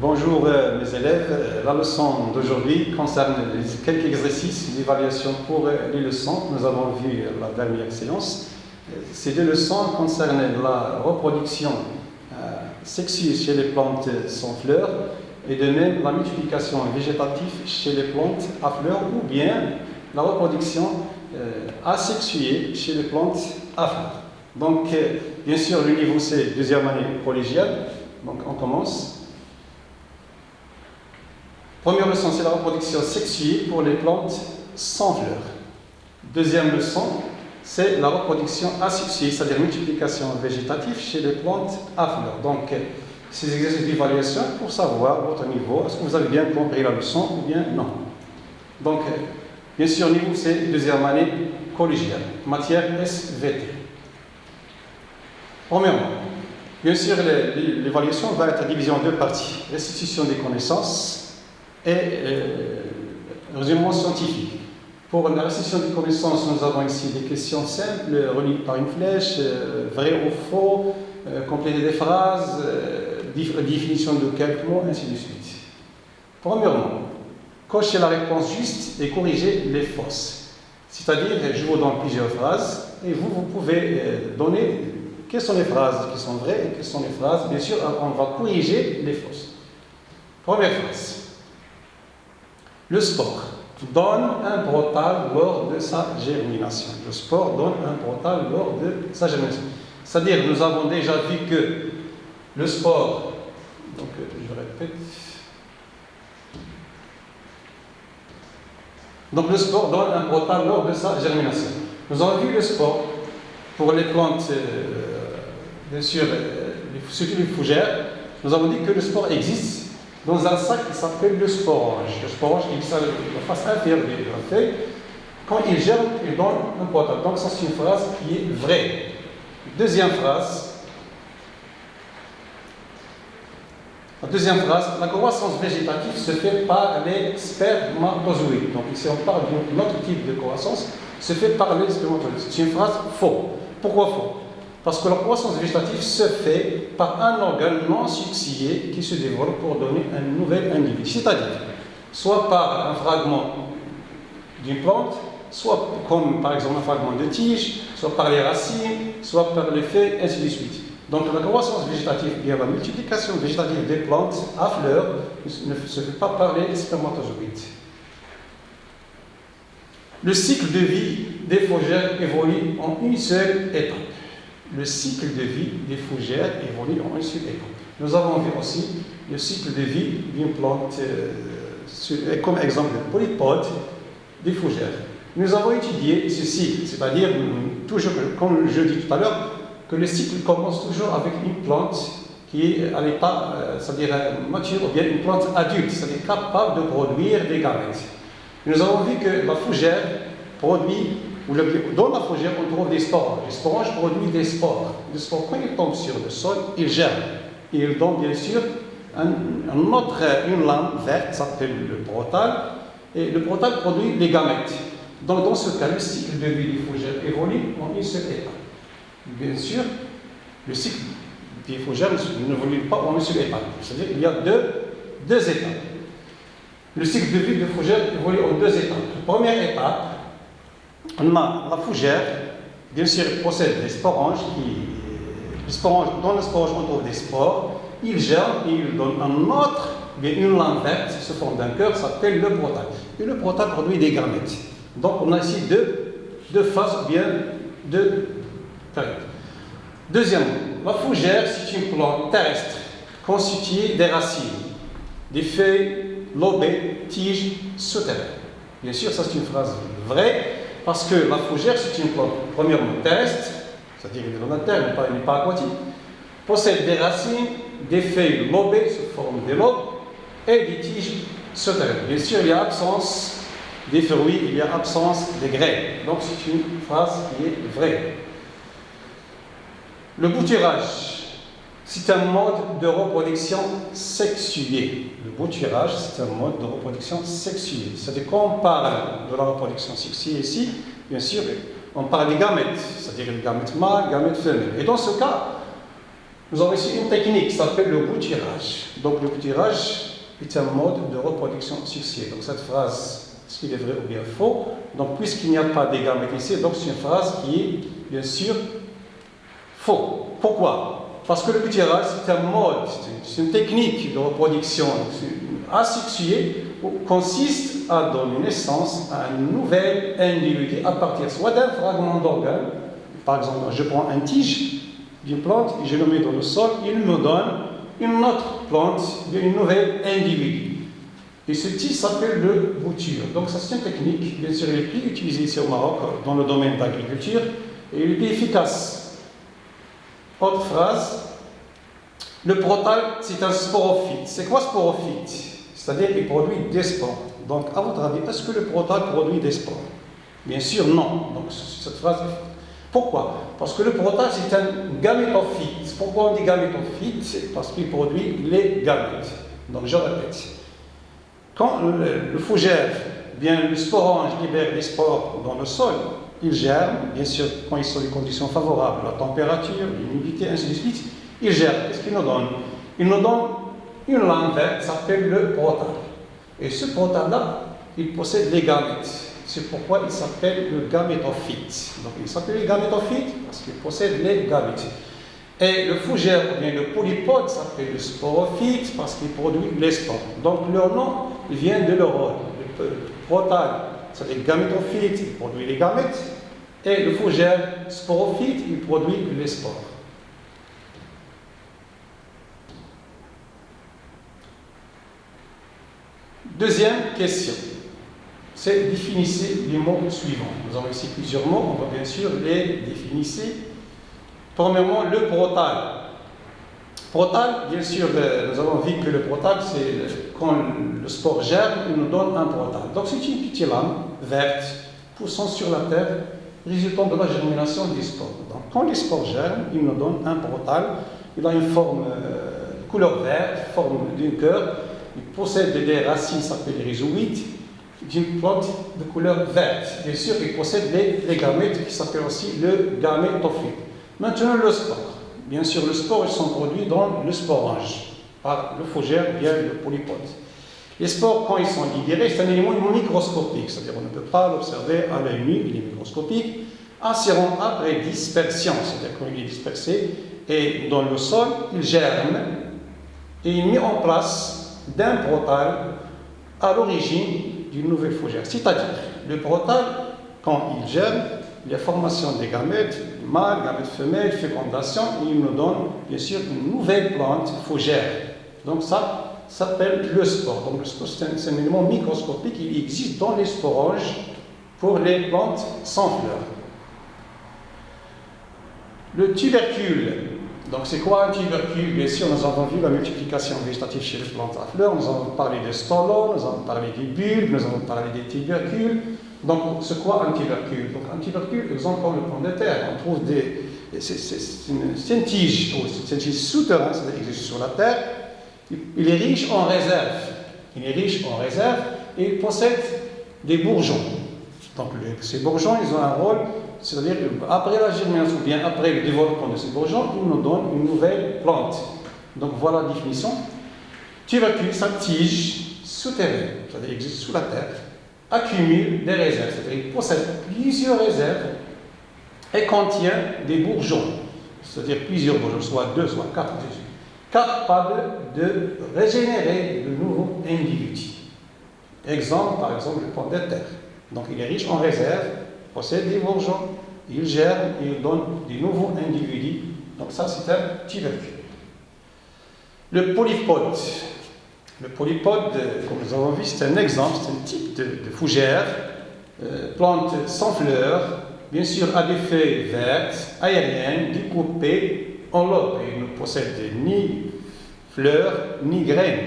Bonjour mes élèves, la leçon d'aujourd'hui concerne quelques exercices d'évaluation pour les leçons que nous avons vues la dernière séance. Ces deux leçons concernent la reproduction sexuée chez les plantes sans fleurs et de même la multiplication végétative chez les plantes à fleurs ou bien la reproduction asexuée chez les plantes à fleurs. Donc bien sûr le niveau c'est deuxième année collégiale, donc on commence. Première leçon, c'est la reproduction sexuée pour les plantes sans fleurs. Deuxième leçon, c'est la reproduction asexuée, c'est-à-dire multiplication végétative chez les plantes à fleurs. Donc, ces exercices d'évaluation pour savoir votre niveau, est-ce que vous avez bien compris la leçon ou bien non. Donc, bien sûr, niveau c'est deuxième année collégiale, matière SVT. Premièrement, bien sûr, l'évaluation va être divisée en deux parties, restitution des connaissances et résumé scientifique. Pour la restitution des connaissances, nous avons ici des questions simples, reliées par une flèche, vrai ou faux, compléter des phrases, définition de quelques mots, ainsi de suite. Premièrement, cochez la réponse juste et corrigez les fausses. C'est-à-dire, je vous donne plusieurs phrases et vous pouvez donner quelles sont les phrases qui sont vraies et quelles sont les phrases, bien sûr, on va corriger les fausses. Première phrase. Le sport donne un brotal lors de sa germination. Le sport donne un brotal lors de sa germination. C'est-à-dire, nous avons déjà vu que le sport, donc je répète, donc le sport donne un brotal lors de sa germination. Nous avons vu le sport pour les plantes, bien sûr, surtout les fougères. Nous avons dit que le sport existe dans un sac qui s'appelle le sporange. Le sporange qui est la face inférieure de la feuille. Quand il germe, il donne un brotal. Donc ça c'est une phrase qui est vraie. Deuxième phrase. La deuxième phrase, la croissance végétative se fait par les spermatozoïdes. Donc ici on parle d'un autre type de croissance, se fait par les spermatozoïdes. C'est une phrase faux. Pourquoi faux? Parce que la croissance végétative se fait par un organe non succié qui se développe pour donner un nouvel individu. C'est-à-dire, soit par un fragment d'une plante, soit comme par exemple un fragment de tige, soit par les racines, soit par les feuilles, ainsi de suite. Donc la croissance végétative, bien la multiplication végétative des plantes à fleurs ne se fait pas par les spermatozoïdes. Le cycle de vie des fougères évolue en une seule étape. Le cycle de vie des fougères évolue en une seule étape. Nous avons vu aussi le cycle de vie d'une plante, comme exemple le polypode des fougères. Nous avons étudié ce cycle, c'est-à-dire, toujours, comme je dis tout à l'heure, que le cycle commence toujours avec une plante qui est à l'état, c'est-à-dire mature, ou bien une plante adulte, c'est-à-dire capable de produire des gamètes. Nous avons vu que la fougère produit, dans la fougère, on trouve des sporanges. Les sporanges produisent des spores. Les spores, quand ils tombent sur le sol, ils germent. Et ils donnent bien sûr une lame verte, ça s'appelle le brotal, et le brotal produit des gamètes. Donc dans ce cas, le cycle de vie des fougères évolue en une seule étape. Bien sûr, le cycle des fougères n'évolue pas en une seule étape. C'est-à-dire qu'il y a deux étapes. Le cycle de vie des fougères évolue en deux étapes. La première étape, on a la fougère, bien sûr, elle possède des sporanges. Dans le sporange, on trouve des spores. Il germe et il donne une lame verte sous forme d'un cœur, ça s'appelle le brotal. Et le brotal produit des gamètes. Donc on a ici deux phases, bien deux périodes. Deuxièmement, la fougère, c'est une plante terrestre constituée des racines, des feuilles, lobées, tiges, souterraines. Bien sûr, ça c'est une phrase vraie. Parce que la fougère, c'est une plante, premièrement terrestre, c'est-à-dire qu'elle est dans la terre, elle n'est pas aquatique, possède des racines, des feuilles lobées sous forme de lobes et des tiges souterraines. Bien sûr, il y a absence des fruits, il y a absence des graines. Donc c'est une phrase qui est vraie. Le bouturage, c'est un mode de reproduction sexuée. Le bouturage, c'est un mode de reproduction sexuée. C'est-à-dire qu'on parle de la reproduction sexuée ici, bien sûr, on parle des gamètes, c'est-à-dire les gamètes mâles, gamètes femelles. Et dans ce cas, Nous avons ici une technique qui s'appelle le bouturage. Donc le bouturage est un mode de reproduction successive. Donc cette phrase, est-ce qu'il est vrai ou bien faux? Donc puisqu'il n'y a pas des gamètes ici, donc c'est une phrase qui est bien sûr faux. Pourquoi? Parce que le bouturage c'est un mode, c'est une technique de reproduction asexuée qui consiste à donner naissance à un nouvel individu à partir soit d'un fragment d'organe. Par exemple, je prends un tige d'une plante et je le mets dans le sol, il me donne une autre plante, une nouvelle individu. Et ce tige s'appelle le bouture. Donc ça c'est une technique, bien sûr, elle est plus utilisée ici au Maroc dans le domaine de l'agriculture et elle est plus efficace. Autre phrase, le protal c'est un sporophyte. C'est quoi sporophyte? C'est-à-dire qu'il produit des spores. Donc à votre avis, est-ce que le protal produit des spores? Bien sûr non. Donc cette phrase est fausse. Pourquoi? Parce que le protal c'est un gamétophyte. Pourquoi on dit gamétophyte? C'est parce qu'il produit les gamètes. Donc je répète. Quand le fougère, bien le sporange libère des spores dans le sol, il germe, bien sûr quand ils sont dans des conditions favorables, la température, l'humidité, ainsi de suite, il germe. Qu'est-ce qu'il nous donne? Il nous donne une langue verte qui s'appelle le protal. Et ce protal-là, il possède les gamètes. C'est pourquoi il s'appelle le gamétophyte. Donc il s'appelle le gamétophyte parce qu'il possède les gamètes. Et le fougère, ou bien le polypode, s'appelle le sporophyte parce qu'il produit les spores. Donc leur nom vient de leur rôle. Le protal, c'est le gamétophyte, il produit les gamètes. Et le fougère, sporophyte, il produit les spores. Deuxième question. C'est définissez les mots suivants. Nous avons ici plusieurs mots, on va bien sûr les définir. Premièrement, le protal. Protal, bien sûr, nous avons vu que le protal, c'est quand le spore germe, il nous donne un protal. Donc c'est une petite lame verte poussant sur la terre, résultant de la germination des spores. Donc quand les spores germent, il nous donne un protal. Il a une forme de couleur verte, forme d'un cœur. Il possède des racines, ça s'appelle les rhizoïdes, d'une plante de couleur verte. Bien sûr, il possède les gamètes qui s'appellent aussi le gamétophyte. Maintenant, le spore. Bien sûr, le spore, ils sont produits dans le sporange, par le fougère via le polypode. Les spores, quand ils sont libérés, c'est un élément microscopique, c'est-à-dire on ne peut pas l'observer à l'œil nu, il est microscopique. Ensuite, après dispersion, c'est-à-dire quand il est dispersé, et dans le sol, il germe et il met en place d'un protal à l'origine d'une nouvelle fougère. C'est-à-dire, le protal, quand il germe, il y a formation des gamètes mâles, gamètes femelles, fécondation, et il nous donne, bien sûr, une nouvelle plante fougère. Donc ça s'appelle le spore. Donc le spore, c'est un élément microscopique, il existe dans les sporanges pour les plantes sans fleurs. Le tubercule. Donc c'est quoi un tubercule? Bien sûr, nous avons vu la multiplication végétative chez les plantes à fleurs, nous avons parlé des stolons, nous avons parlé des bulbes, nous avons parlé des tubercules. Donc c'est quoi un tubercule? Donc un tubercule, exemple comme le pomme de terre, on trouve c'est une tige, c'est une tige souterraine, c'est-à-dire qu'il existe sur la terre. Il est riche en réserve. Il est riche en réserve et il possède des bourgeons. Donc ces bourgeons, ils ont un rôle. C'est-à-dire qu'après la germination, ou bien après le développement de ces bourgeons, ils nous donnent une nouvelle plante. Donc voilà la définition. Tubercule, sa tige souterraine, c'est-à-dire qu'il existe sous la terre, accumule des réserves, c'est-à-dire qu'il possède plusieurs réserves et contient des bourgeons, c'est-à-dire plusieurs bourgeons, soit 2, soit 4, capables de régénérer de nouveaux individus. Exemple, par exemple, le pomme de terre. Donc il est riche en réserves, possède des bourgeons, il germe et il donne des nouveaux individus. Donc ça, c'est un tubercule. Le polypode. Le polypode, comme nous avons vu, c'est un exemple, c'est un type de fougère, plante sans fleurs, bien sûr à des feuilles vertes, aériennes, découpées en lobes. Il ne possède ni fleurs, ni graines.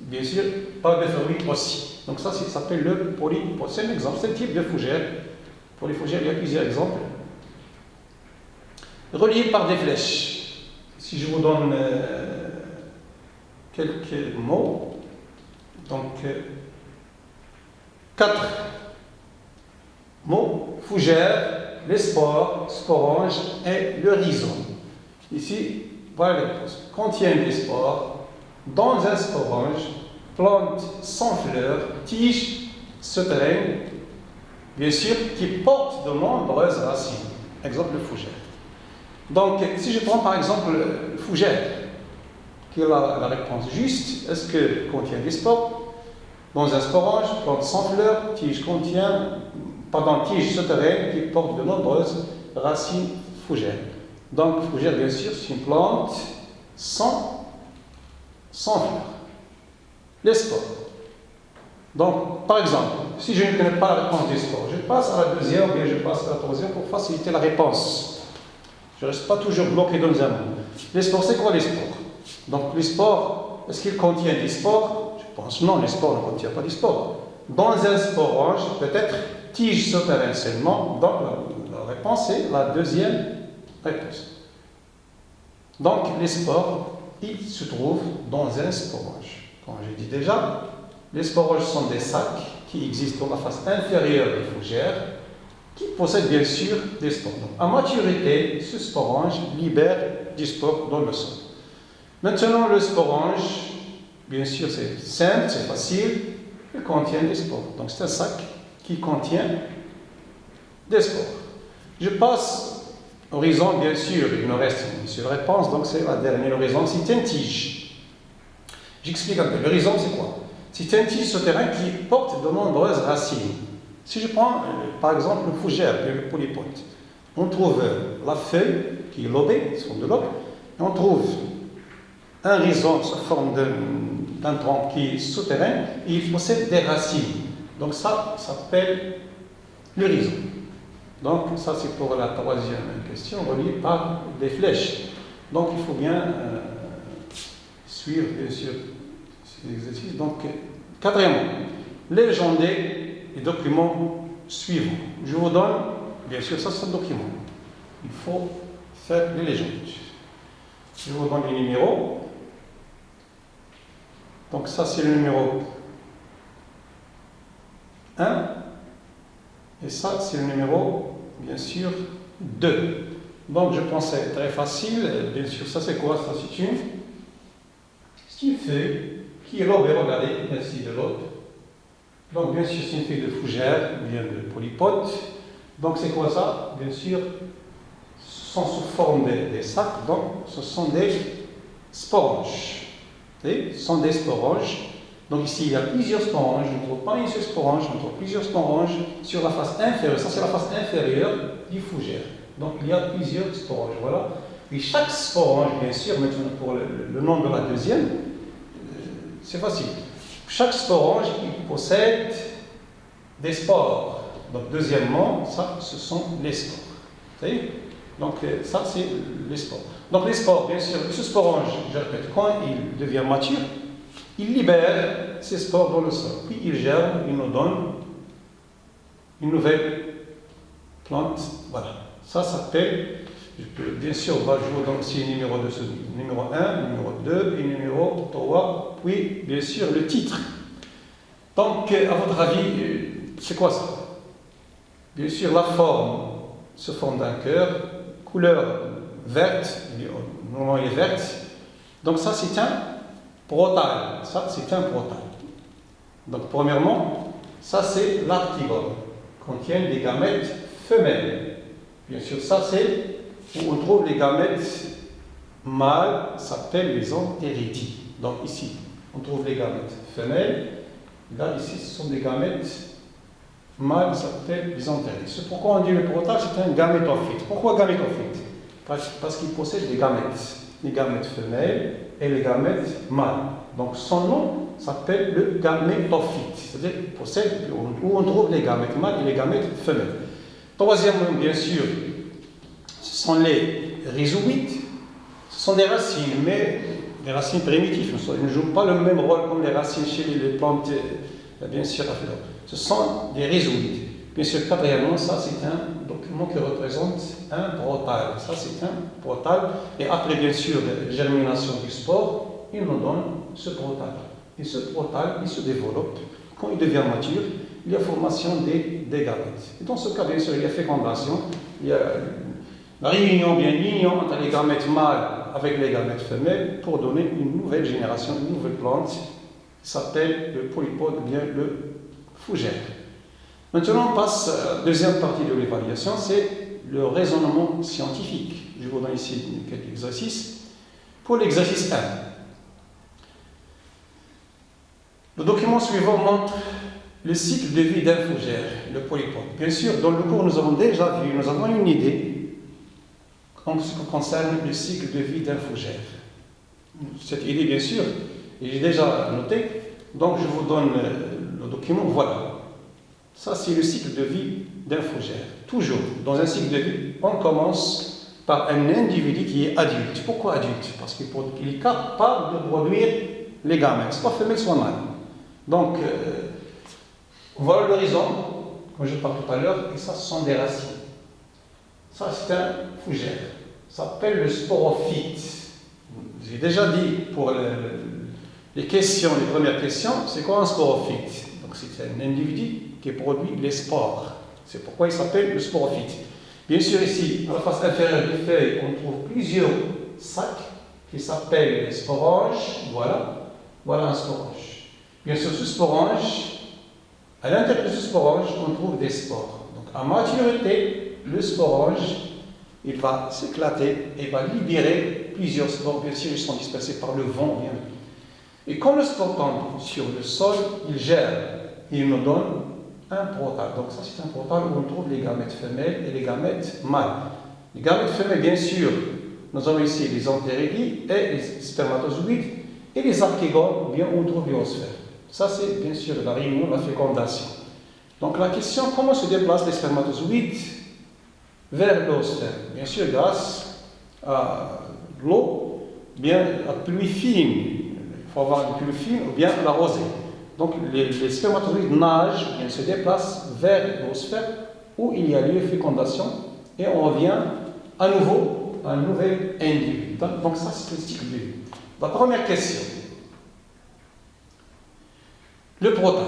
Bien sûr, pas de fruits aussi. Donc ça s'appelle le polypode. C'est un exemple, c'est un type de fougère. Pour les fougères, il y a plusieurs exemples. Reliés par des flèches. Si je vous donne quelques mots, donc 4 mots, fougère, les spores, sporanges et le rhizome. Ici, Voilà la réponse. Contient des spores dans un sporange, plante sans fleurs, tige souterraine, bien sûr, qui porte de nombreuses racines. Exemple, le fougère. Donc, si je prends par exemple le fougère, qui est la réponse juste, est-ce que contient des spores dans un sporange, plante sans fleurs, tige souterraine qui porte de nombreuses racines fougères. Donc, fougère, bien sûr, c'est une plante sans fleurs. Les spores. Donc, par exemple, si je ne connais pas la réponse des spores, je passe à la deuxième ou bien je passe à la troisième pour faciliter la réponse. Je ne reste pas toujours bloqué dans un mot. Les spores, c'est quoi les spores? Donc, les spores, est-ce qu'ils contiennent des spores? Je pense non, les spores ne contiennent pas des spores. Dans un sporange, peut-être tige souterraine seulement. Donc, la réponse est la deuxième réponse. Donc, les spores, ils se trouvent dans un sporange. Comme je dis déjà, les sporanges sont des sacs qui existent dans la face inférieure des fougères, qui possèdent bien sûr des spores. Donc, à maturité, ce sporange libère des spores dans le sol. Maintenant, le sporange, bien sûr, c'est simple, c'est facile, il contient des spores. Donc, c'est un sac qui contient des spores. Je passe horizon, bien sûr, il me reste une seule réponse, donc c'est la dernière horizon, c'est une tige. J'explique un peu. L'horizon, c'est quoi? C'est un tige souterrain qui porte de nombreuses racines. Si je prends, par exemple, le fougère, le polypote, on trouve la feuille qui est lobée, sous forme de lobe, et on trouve un rhizome sous forme d'un tronc qui est souterrain, et il possède des racines. Donc ça s'appelle le rhizome. Donc ça c'est pour la troisième question, reliée par des flèches. Donc il faut bien suivre, bien sûr, ces exercices. Donc, quatrièmement, légender les documents suivants. Je vous donne, bien sûr, ça c'est un document. Il faut faire les légendes. Je vous donne les numéros. Donc ça c'est le numéro 1. Et ça c'est le numéro, bien sûr, 2. Donc je pense que c'est très facile. Bien sûr, ça c'est quoi? Ça c'est une feuille qui est lobée, regardez, merci de l'aube. Donc bien sûr c'est une feuille de fougère, bien de polypote. Donc c'est quoi ça? Bien sûr, ce sont sous forme des sacs, donc ce sont des sporanges. Ce sont des sporanges. Donc ici il y a plusieurs sporanges, je ne trouve pas une seule sporange, je trouve plusieurs sporanges sur la face inférieure. Ça c'est la face inférieure du fougère. Donc il y a plusieurs sporanges, voilà. Et chaque sporange, bien sûr, maintenant pour le nom de la deuxième, c'est facile. Chaque sporange, il possède des spores. Donc deuxièmement, ça, ce sont les spores. Vous voyez? Donc ça, c'est les spores. Donc les spores, bien sûr, ce sporange, je répète, quand il devient mature, il libère ses spores dans le sol. Puis il germe, il nous donne une nouvelle plante. Voilà. Ça s'appelle, bien sûr, je vous donne aussi le numéro 2, numéro 1, numéro 2 et numéro 3, puis bien sûr le titre. Donc, à votre avis, c'est quoi ça? Bien sûr, la forme se forme d'un cœur, couleur verte, normalement elle est verte. Donc ça c'est un protale. Ça c'est un protale. Donc premièrement, ça c'est l'artigone, contient des gamètes femelles. Bien sûr, ça c'est où on trouve les gamètes mâles, s'appellent les antéridies. Donc ici, on trouve les gamètes femelles. Là, ici, ce sont des gamètes mâles, s'appellent les antéridies. C'est pourquoi on dit le protale, c'est un gamétophyte. Pourquoi gamétophyte? Parce qu'il possède des gamètes femelles et les gamètes mâles. Donc son nom s'appelle le gamétophyte, c'est-à-dire qu'il possède où on trouve les gamètes mâles et les gamètes femelles. Troisièmement, bien sûr, ce sont les rhizoïdes. Ce sont des racines, mais des racines primitives. Ils ne jouent pas le même rôle comme les racines chez les plantes, bien sûr, à fleurs. Ce sont des rhizoïdes. Bien sûr, quatrièmement, ça c'est un document qui représente un protale. Ça c'est un protale. Et après, bien sûr, la germination du spore, il nous donne ce protale. Et ce protale, il se développe. Quand il devient mature, il y a formation des gamètes. Et dans ce cas, bien sûr, il y a fécondation. Il y a la réunion, bien l'union entre les gamètes mâles avec les gamètes femelles pour donner une nouvelle génération, une nouvelle plante, qui s'appelle le polypode ou bien le fougère. Maintenant, on passe à la deuxième partie de l'évaluation, c'est le raisonnement scientifique. Je vous donne ici quelques exercices. Pour l'exercice 1, le document suivant montre le cycle de vie d'un fougère, le polypode. Bien sûr, dans le cours, nous avons déjà vu, nous avons une idée en ce qui concerne le cycle de vie d'un fougère. Cette idée, bien sûr, j'ai déjà noté, donc je vous donne le document, voilà. Ça, c'est le cycle de vie d'un fougère. Toujours, dans un cycle de vie, on commence par un individu qui est adulte. Pourquoi adulte? Parce qu'il est capable de produire les gamètes, soit femelle, soit mâle. Donc, voilà l'horizon, comme je parlais tout à l'heure, et ça, ce sont des racines. Ça, c'est un fougère. Ça s'appelle le sporophyte. J'ai déjà dit pour les questions, les premières questions, c'est quoi un sporophyte? Donc, c'est un individu qui produit les spores. C'est pourquoi il s'appelle le sporophyte. Bien sûr, ici, à la face inférieure des feuilles, on trouve plusieurs sacs qui s'appellent les sporanges. Voilà, voilà un sporange. Bien sûr, ce sporange, à l'intérieur de ce sporange, on trouve des spores. Donc, à maturité, le sporange, il va s'éclater et va libérer plusieurs spores. Bien sûr, ils sont dispersés par le vent. Bien. Et quand le spore tombe sur le sol, il gère et il nous donne un portal. Donc, ça, c'est un portal où on trouve les gamètes femelles et les gamètes mâles. Les gamètes femelles, bien sûr, nous avons ici les entérégies et les spermatozoïdes et les archégones, bien on trouve les osphères. Ça, c'est bien sûr la réunion, la fécondation. Donc, la question, comment se déplacent les spermatozoïdes vers l'osphère? Bien sûr, grâce à l'eau, bien à pluie fine. Il faut avoir une pluie fine ou bien la rosée. Donc, les spermatozoïdes nagent, bien se déplacent vers l'osphère où il y a lieu de fécondation et on revient à nouveau à un nouvel individu. Donc, ça, c'est le cycle de vie. La première question. Le portal,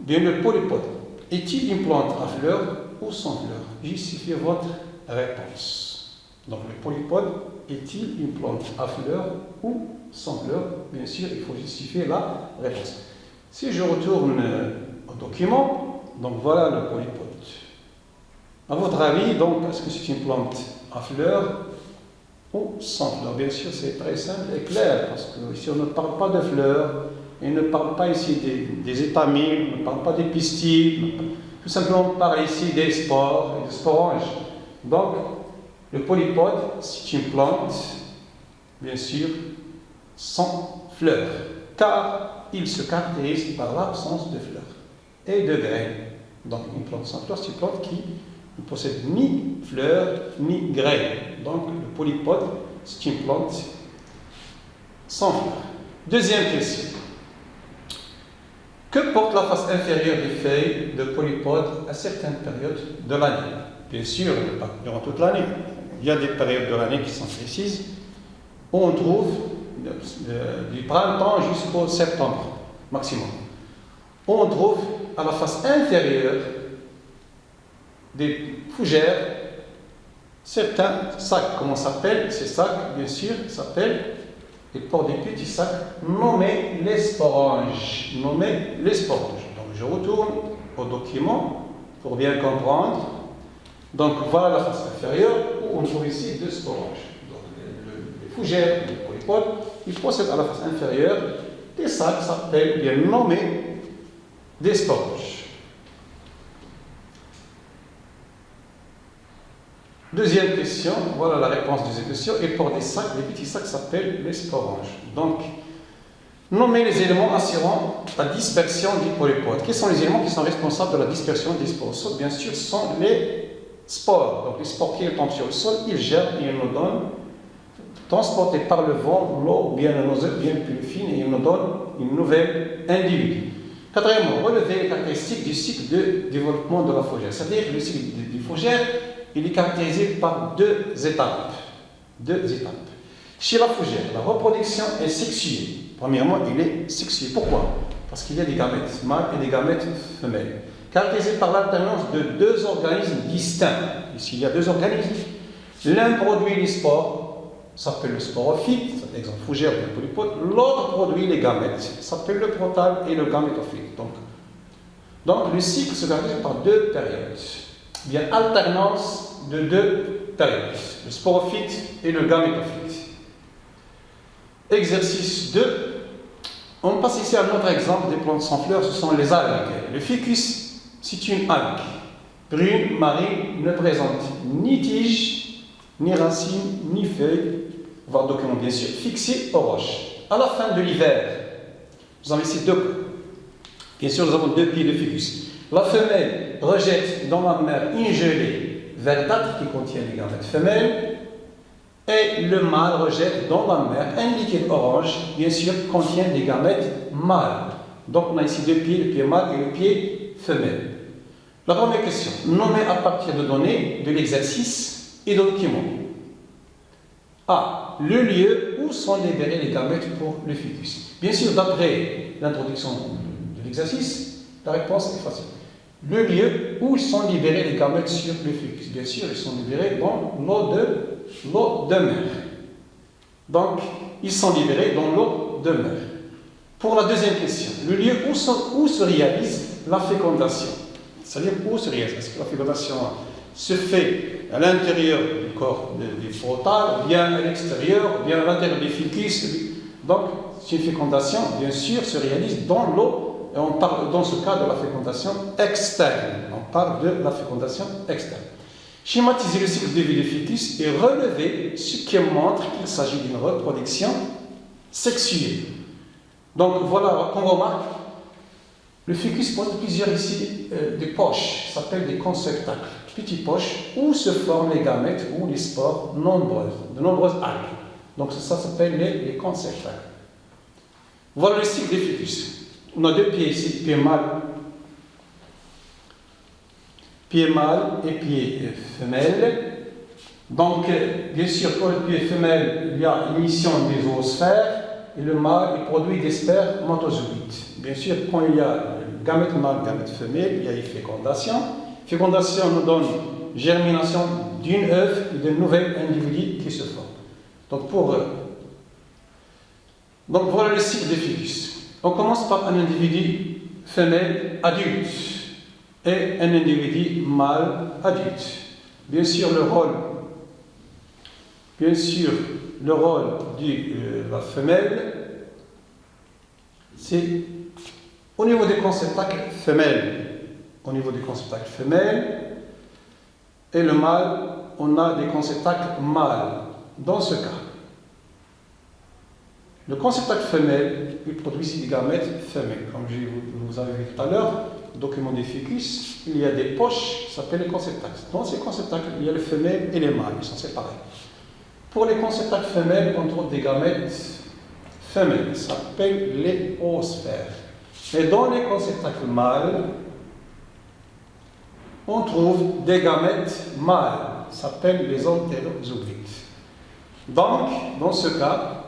bien le polypode, est-il une plante à fleurs ou sans fleurs? Justifiez votre réponse. Donc, le polypode est-il une plante à fleurs ou sans fleurs? Bien sûr, il faut justifier la réponse. Si je retourne au document, donc voilà le polypode. À votre avis, donc, est-ce que c'est une plante à fleurs ou sans fleurs? Bien sûr, c'est très simple et clair, parce que si on ne parle pas de fleurs, et ne parle pas ici des étamines, on ne parle pas des pistils, tout simplement on parle ici des spores et des sporanges. Donc, le polypode, c'est une plante, bien sûr, sans fleurs, car il se caractérise par l'absence de fleurs et de graines. Donc, une plante sans fleurs, c'est une plante qui ne possède ni fleurs ni graines. Donc, le polypode, c'est une plante sans fleurs. Deuxième question. Que porte la face inférieure des feuilles de polypode à certaines périodes de l'année? Bien sûr, pas durant toute l'année. Il y a des périodes de l'année qui sont précises, où on trouve du printemps jusqu'au septembre maximum. Où on trouve à la face inférieure des fougères certains sacs. Comment s'appellent ces sacs? Bien sûr, s'appellent, ils portent des petits sacs nommés les sporanges. Nommés les sporanges. Donc je retourne au document pour bien comprendre. Donc voilà la face inférieure où on trouve ici deux sporanges. Donc les fougères, les polypodes, ils possèdent à la face inférieure des sacs s'appellent bien nommés des sporanges. Deuxième question, voilà la réponse de cette question. Et pour des sacs, les petits sacs s'appellent les sporanges. Donc, nommez les éléments assurant la dispersion du polypode. Quels sont les éléments qui sont responsables de la dispersion des spores? Bien sûr, ce sont les spores. Donc, les spores qui tombent sur le sol, ils gèrent et ils nous donnent, transportés par le vent, l'eau bien plus fine, et ils nous donnent une nouvelle individu. Quatrièmement, relevez les caractéristiques du cycle de développement de la fougère. C'est-à-dire que le cycle du fougère, il est caractérisé par deux étapes. Chez la fougère, la reproduction est sexuée. Premièrement, il est sexué. Pourquoi? Parce qu'il y a des gamètes mâles et des gamètes femelles. Caractérisé par l'alternance de deux organismes distincts. Ici, il y a deux organismes. L'un produit les spores s'appelle le sporophyte, c'est un exemple fougère ou polypote. L'autre produit les gamètes, s'appelle le protale et le gamétophyte. Donc le cycle se caractérise par deux périodes. Il y a alternance de deux périodes, le sporophyte et le gamétophyte. Exercice 2. On passe ici à un autre exemple des plantes sans fleurs, ce sont les algues. Le ficus, c'est une algue brune, marine, ne présente ni tige, ni racines, ni feuilles, voire document bien sûr, fixé aux roches. À la fin de l'hiver, nous avons ici deux cas. Bien sûr, nous avons deux pieds de ficus. La femelle rejette dans la mer une gelée verdâtre qui contient les gamètes femelles, et le mâle rejette dans la mer un liquide orange, bien sûr, contient des gamètes mâles. Donc on a ici deux pieds, le pied mâle et le pied femelle. La première question, nommez à partir de données de l'exercice et de documents. A. Le lieu où sont libérés les gamètes pour le fœtus. Bien sûr, d'après l'introduction de l'exercice, la réponse est facile. Le lieu où sont libérés les gamètes sur le fœtus. Bien sûr, ils sont libérés dans l'eau de mer. Donc, ils sont libérés dans l'eau de mer. Pour la deuxième question, le lieu où se réalise la fécondation. C'est-à-dire où se réalise. Est-ce que la fécondation se fait à l'intérieur du corps du protale, ou bien à l'extérieur, ou bien à l'intérieur des ficus. Donc, c'est une fécondation, bien sûr, se réalise dans l'eau, et on parle dans ce cas de la fécondation externe. On parle de la fécondation externe. Schématiser le cycle de vie du fœtus et relever ce qui montre qu'il s'agit d'une reproduction sexuée. Donc, voilà qu'on remarque. Le fœtus possède plusieurs ici des poches, ça s'appelle des conceptacles, petites poches où se forment les gamètes ou les spores nombreuses, de nombreuses algues. Donc ça s'appelle les conceptacles. Voilà le cycle des fœtus. On a deux pieds ici, pied mâle et pied femelle. Donc, bien sûr, pour le pied femelle, il y a l'émission des oosphères. Et le mâle, il produit des spermatozoïdes. Bien sûr, quand il y a gamète mâle, gamète femelle, il y a une fécondation. Fécondation nous donne germination d'une œuf et d'un nouvel individu qui se forme. Donc voilà le cycle des fœtus. On commence par un individu femelle adulte et un individu mâle adulte. Bien sûr, le rôle de la femelle, c'est au niveau des conceptacles femelles. Au niveau des conceptacles femelles, et le mâle, on a des conceptacles mâles. Dans ce cas, le conceptacle femelle, il produit ici des gamètes femelles. Comme je vous avais vu tout à l'heure, au document des ficus, il y a des poches, ça s'appelle les conceptacles. Dans ces conceptacles, il y a les femelles et les mâles, ils sont séparés. Pour les conceptacles femelles, on trouve des gamètes femelles, ça s'appelle les oosphères. Et dans les conceptacles mâles, on trouve des gamètes mâles, ça s'appelle les entérozooides. Donc, dans ce cas,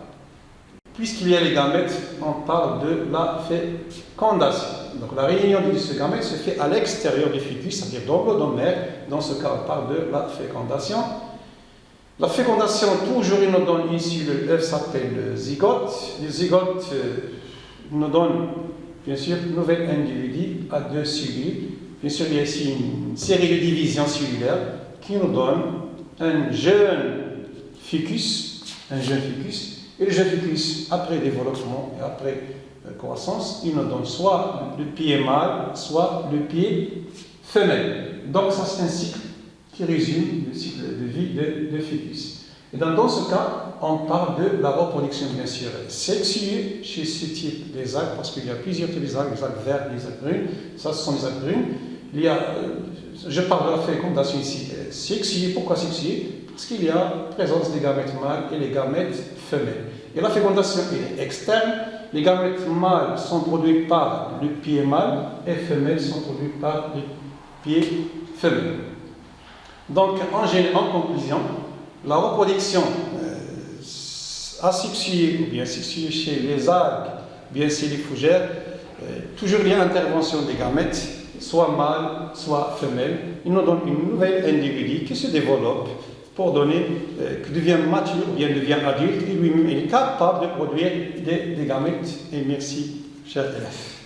puisqu'il y a les gamètes, on parle de la fécondation. Donc, la réunion de ces gamètes se fait à l'extérieur du fœtus, c'est-à-dire dans l'eau de mer. Dans ce cas, on parle de la fécondation. La fécondation, toujours, il nous donne ici le œuf s'appelle le zygote. Le zygote nous donne, bien sûr, un nouvel individu à deux cellules. Bien sûr, il y a ici une série de divisions cellulaires qui nous donne un jeune fœtus. Et le jeune fœtus, après développement et après croissance, il nous donne soit le pied mâle, soit le pied femelle. Donc, ça, c'est un cycle qui résume le cycle de vie de fœtus. Et dans ce cas, on parle de la reproduction, bien sûr, sexuée chez ce type des algues, parce qu'il y a plusieurs types d'algues, les algues vertes, les algues brunes. Ça, ce sont les algues brunes. Je parle de la fécondation ici sexuée. Pourquoi sexuée? Parce qu'il y a présence des gamètes mâles et les gamètes femelles. Et la fécondation est externe. Les gamètes mâles sont produits par le pied mâle et femelles sont produites par le pied femelle. Donc, en conclusion, la reproduction asexuée ou bien sexuée chez les algues, bien chez les fougères, toujours il y a intervention des gamètes, soit mâles, soit femelles. Ils nous donnent une nouvelle individu qui se développe pour donner, qui devient mature, ou bien devient adulte, et lui-même est capable de produire des gamètes. Et merci, chers élèves.